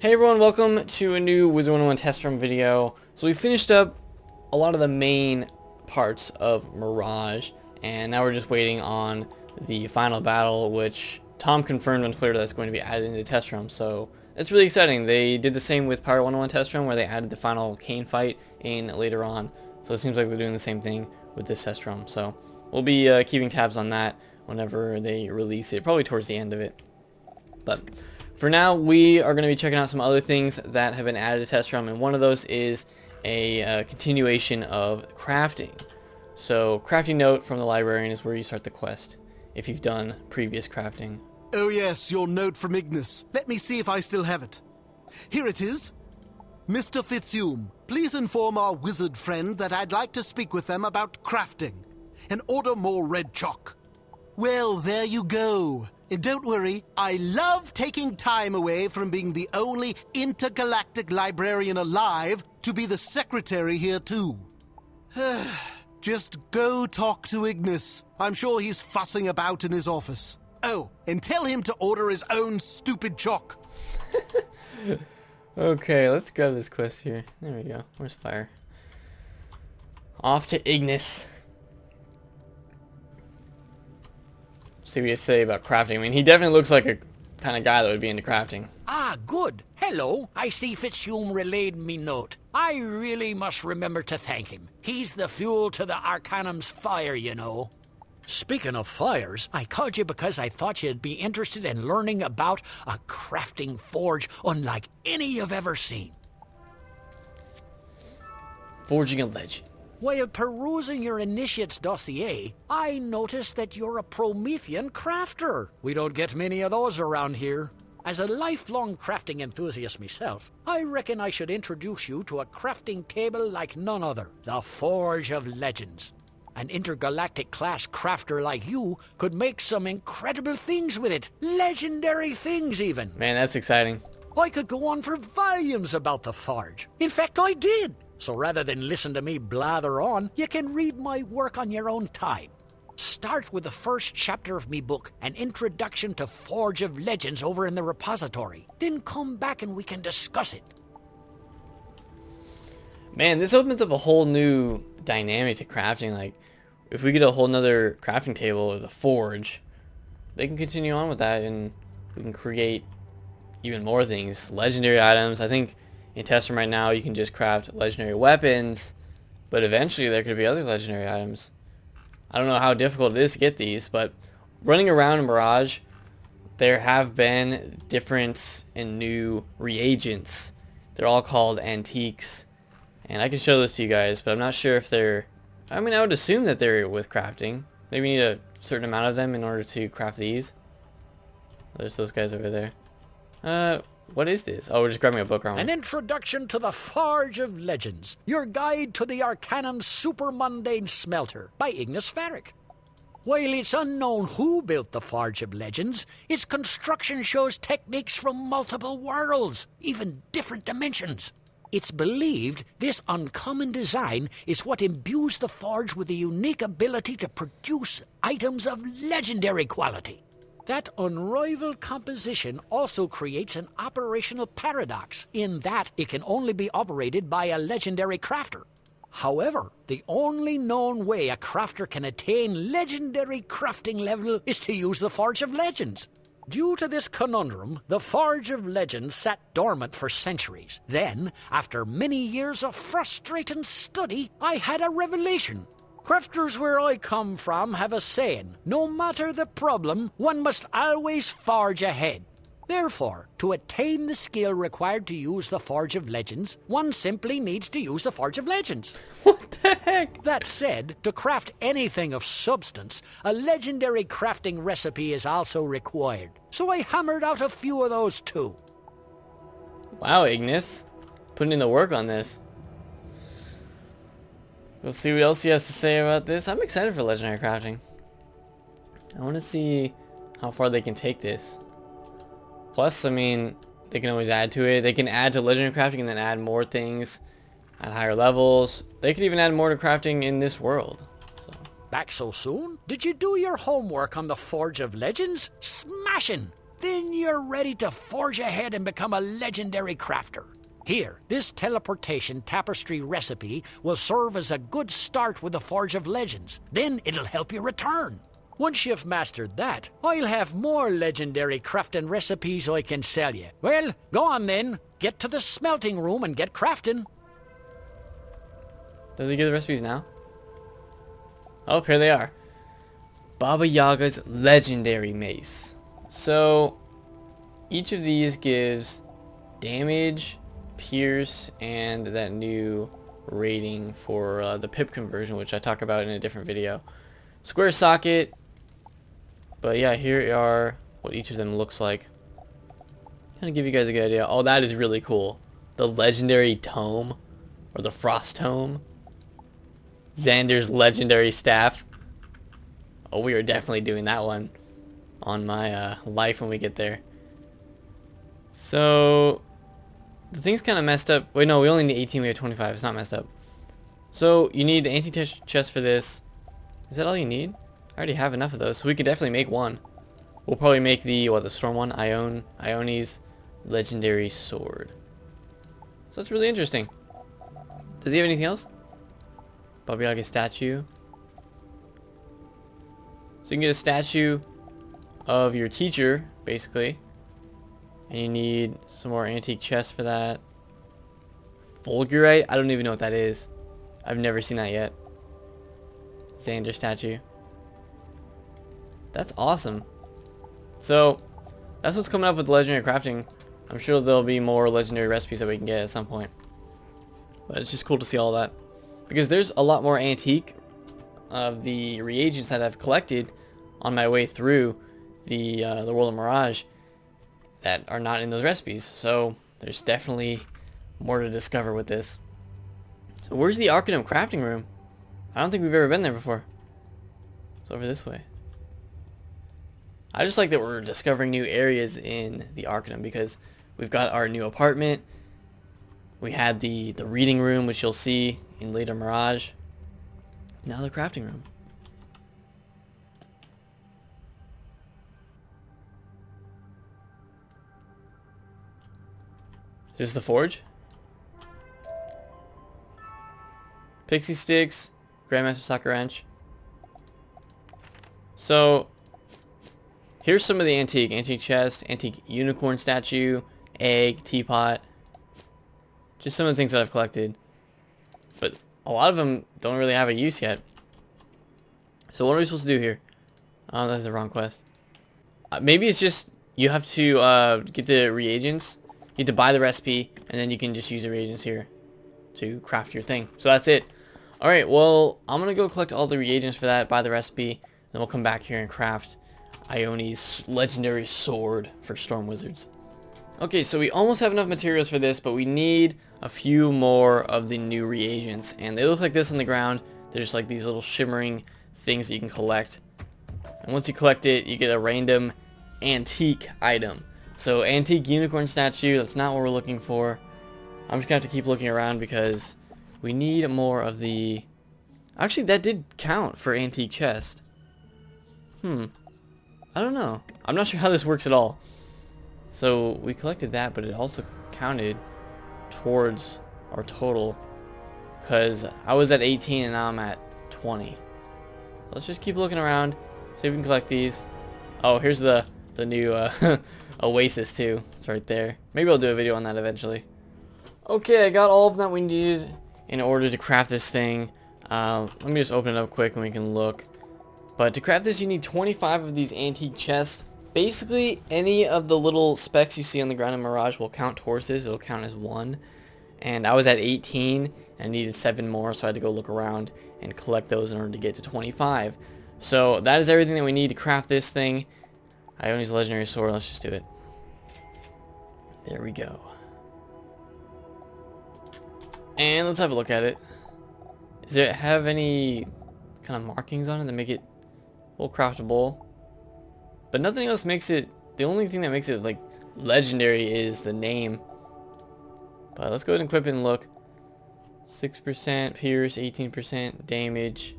Hey everyone, welcome to a new Wizard101 test run video. So we finished up a lot of the main parts of Mirage, and now we're just waiting on the final battle, which Tom confirmed on Twitter that's going to be added into the test run. So it's really exciting. They did the same with Pirate 101 test run, where they added the final Kane fight in later on. So it seems like they're doing the same thing with this test run. So we'll be keeping tabs on that whenever they release it, probably towards the end of it. But for now, we are going to be checking out some other things that have been added to test run, and one of those is a continuation of crafting. So crafting note from the librarian is where you start the quest if you've done previous crafting. Oh yes, your note from Ignis. Let me see if I still have it. Here it is. Mr. Fitzhume, please inform our wizard friend that I'd like to speak with them about crafting and order more red chalk. Well, there you go. And don't worry, I love taking time away from being the only intergalactic librarian alive to be the secretary here too. Just go talk to Ignis. I'm sure he's fussing about in his office. Oh, and tell him to order his own stupid chalk. Okay, let's grab this quest here. There we go. Where's fire? Off to Ignis. See what you say about crafting. I mean, he definitely looks like a kind of guy that would be into crafting. Ah, good. Hello. I see Fitzhume relayed me note. I really must remember to thank him. He's the fuel to the Arcanum's fire, you know. Speaking of fires, I called you because I thought you'd be interested in learning about a crafting forge unlike any you've ever seen. Forging a legend. While perusing your initiate's dossier, I noticed that you're a Promethean crafter. We don't get many of those around here. As a lifelong crafting enthusiast myself, I reckon I should introduce you to a crafting table like none other, the Forge of Legends. An intergalactic class crafter like you could make some incredible things with it. Legendary things, even. Man, that's exciting. I could go on for volumes about the Forge. In fact, I did. So rather than listen to me blather on, you can read my work on your own time. Start with the first chapter of me book, An Introduction to Forge of Legends, over in the repository. Then come back and we can discuss it. Man, this opens up a whole new dynamic to crafting. Like, if we get a whole nother crafting table with a forge, they can continue on with that and we can create even more things. Legendary items. I think in test room right now you can just craft legendary weapons, but eventually there could be other legendary items. I don't know how difficult it is to get these, but running around in Mirage, there have been different and new reagents. They're all called antiques, and I can show this to you guys, but I'm not sure if they're... I mean, I would assume that they're with crafting. Maybe you need a certain amount of them in order to craft these. There's those guys over there. What is this? Oh, we're just grabbing a book, aren't we? An Introduction to the Forge of Legends. Your Guide to the Arcanum Super Mundane Smelter by Ignis Farrick. While it's unknown who built the Forge of Legends, its construction shows techniques from multiple worlds, even different dimensions. It's believed this uncommon design is what imbues the Forge with the unique ability to produce items of legendary quality. That unrivaled composition also creates an operational paradox in that it can only be operated by a legendary crafter. However, the only known way a crafter can attain legendary crafting level is to use the Forge of Legends. Due to this conundrum, the Forge of Legends sat dormant for centuries. Then, after many years of frustrating study, I had a revelation. Crafters where I come from have a saying, no matter the problem, one must always forge ahead. Therefore, to attain the skill required to use the Forge of Legends, one simply needs to use the Forge of Legends. What the heck? That said, to craft anything of substance, a legendary crafting recipe is also required. So I hammered out a few of those too. Wow, Ignis. Putting in the work on this. We'll see what else he has to say about this. I'm excited for legendary crafting. I want to see how far they can take this. Plus, I mean, they can always add to it. They can add to legendary crafting and then add more things at higher levels. They could even add more to crafting in this world. Back so soon? Did you do your homework on the Forge of Legends? Smashing! Then you're ready to forge ahead and become a legendary crafter. Here, this teleportation tapestry recipe will serve as a good start with the Forge of Legends. Then it'll help you return. Once you've mastered that, I'll have more legendary crafting recipes I can sell you. Well, go on then. Get to the smelting room and get crafting. Does he give the recipes now? Oh, here they are. Baba Yaga's legendary mace. So, each of these gives damage, pierce, and that new rating for the pip conversion, which I talk about in a different video. Square socket. But yeah, here are what each of them looks like. Kind of give you guys a good idea. Oh, that is really cool. The legendary tome, or the frost tome. Xander's legendary staff. Oh, we are definitely doing that one on my life when we get there. So, the thing's kind of messed up. Wait, no, we only need 18. We have 25. It's not messed up. So, you need the anti-chest for this. Is that all you need? I already have enough of those, so we could definitely make one. We'll probably make the storm one, Ione's legendary sword. So that's really interesting. Does he have anything else? Baba Yaga statue. So you can get a statue of your teacher, basically. And you need some more antique chests for that. Fulgurite? I don't even know what that is. I've never seen that yet. Xander statue. That's awesome. So, that's what's coming up with legendary crafting. I'm sure there'll be more legendary recipes that we can get at some point. But it's just cool to see all that. Because there's a lot more antique of the reagents that I've collected on my way through the World of Mirage that are not in those recipes. So, there's definitely more to discover with this. So, where's the Arcanum crafting room? I don't think we've ever been there before. It's over this way. I just like that we're discovering new areas in the Arcanum because we've got our new apartment. We had the reading room, which you'll see in later Mirage. Now the crafting room. Is this the forge? Pixie sticks, Grandmaster Socket Wrench. So, here's some of the antique chest, antique unicorn statue, egg, teapot. Just some of the things that I've collected. But a lot of them don't really have a use yet. So what are we supposed to do here? Oh, that's the wrong quest. Maybe it's just you have to get the reagents. You need to buy the recipe, and then you can just use the reagents here to craft your thing. So that's it. Alright, well, I'm going to go collect all the reagents for that, buy the recipe, then we'll come back here and craft Ione's legendary sword for Storm Wizards. Okay, so we almost have enough materials for this, but we need a few more of the new reagents. And they look like this on the ground. They're just like these little shimmering things that you can collect. And once you collect it, you get a random antique item. So antique unicorn statue, that's not what we're looking for. I'm just going to have to keep looking around because we need more of the... Actually, that did count for antique chest. I don't know. I'm not sure how this works at all. So we collected that, but it also counted towards our total because I was at 18 and now I'm at 20. So let's just keep looking around, see if we can collect these. Oh, here's the new Oasis too. It's right there. Maybe I'll do a video on that eventually. Okay, I got all of that we needed in order to craft this thing. Let me just open it up quick and we can look. But to craft this, you need 25 of these antique chests. Basically, any of the little specks you see on the ground in Mirage will count towards this. It'll count as one. And I was at 18 and I needed 7 more, so I had to go look around and collect those in order to get to 25. So that is everything that we need to craft this thing. Ione's legendary sword. Let's just do it. There we go. And let's have a look at it. Does it have any kind of markings on it that make it well craftable? But nothing else makes it... The only thing that makes it like legendary is the name. But let's go ahead and equip it and look. 6% pierce, 18% damage,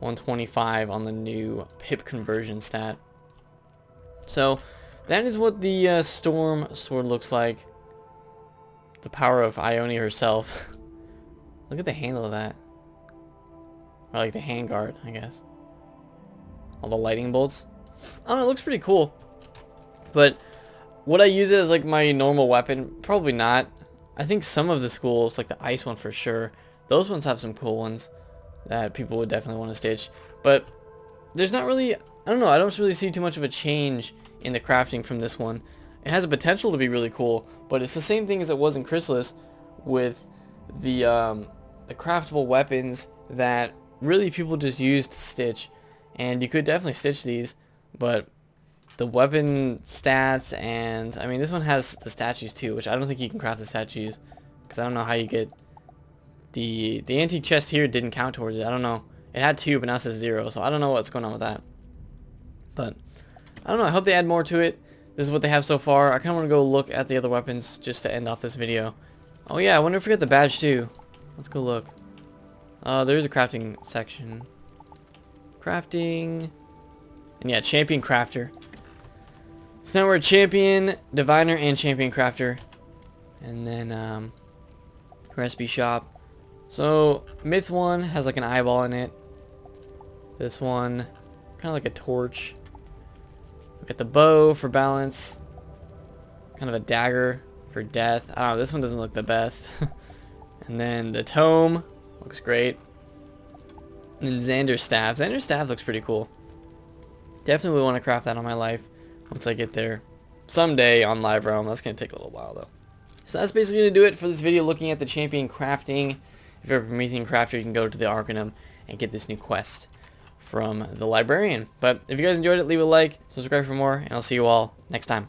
125 on the new pip conversion stat. So that is what the storm sword looks like. The power of Ione herself. Look at the handle of that. Or like the handguard, I guess. All the lightning bolts. I don't know, it looks pretty cool. But would I use it as like my normal weapon? Probably not. I think some of the schools, like the ice one for sure, those ones have some cool ones that people would definitely want to stitch. But there's not really, I don't know, I don't really see too much of a change in the crafting from this one. It has a potential to be really cool, but it's the same thing as it was in Chrysalis with the craftable weapons that really people just use to stitch. And you could definitely stitch these, but the weapon stats, and I mean this one has the statues too, which I don't think you can craft the statues because I don't know how you get the antique chest here didn't count towards it. I don't know. It had 2, but now it says 0, so I don't know what's going on with that. But I don't know. I hope they add more to it. This is what they have so far. I kind of want to go look at the other weapons just to end off this video. Oh yeah, I wonder if we got the badge too. Let's go look. There's a crafting section. Crafting. And yeah, champion crafter. So now we're a champion, diviner, and champion crafter. And then recipe shop. So myth one has like an eyeball in it. This one kind of like a torch. We got the bow for balance. Kind of a dagger for death. I don't know, this one doesn't look the best. And then the tome looks great. And then Xander's staff. Xander's staff looks pretty cool. Definitely want to craft that on my life once I get there someday on Live Realm. That's going to take a little while though. So that's basically going to do it for this video looking at the champion crafting. If you're a Promethean crafter, you can go to the Arcanum and get this new quest from the librarian. But if you guys enjoyed it, leave a like, subscribe for more, and I'll see you all next time.